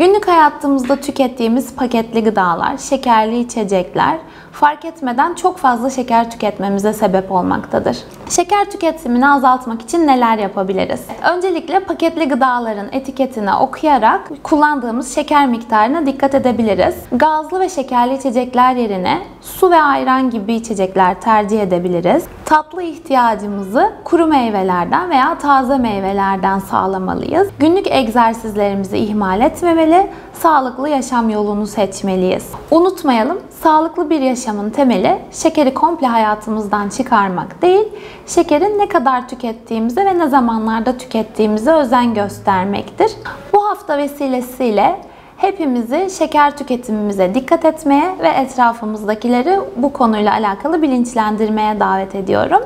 Günlük hayatımızda tükettiğimiz paketli gıdalar, şekerli içecekler fark etmeden çok fazla şeker tüketmemize sebep olmaktadır. Şeker tüketimini azaltmak için neler yapabiliriz? Öncelikle paketli gıdaların etiketini okuyarak kullandığımız şeker miktarına dikkat edebiliriz. Gazlı ve şekerli içecekler yerine su ve ayran gibi içecekler tercih edebiliriz. Tatlı ihtiyacımızı kuru meyvelerden veya taze meyvelerden sağlamalıyız. Günlük egzersizlerimizi ihmal etmemeli, sağlıklı yaşam yolunu seçmeliyiz. Unutmayalım, sağlıklı bir yaşamın temeli şekeri komple hayatımızdan çıkarmak değil, şekerin ne kadar tükettiğimize ve ne zamanlarda tükettiğimize özen göstermektir. Bu hafta vesilesiyle hepimizi şeker tüketimimize dikkat etmeye ve etrafımızdakileri bu konuyla alakalı bilinçlendirmeye davet ediyorum.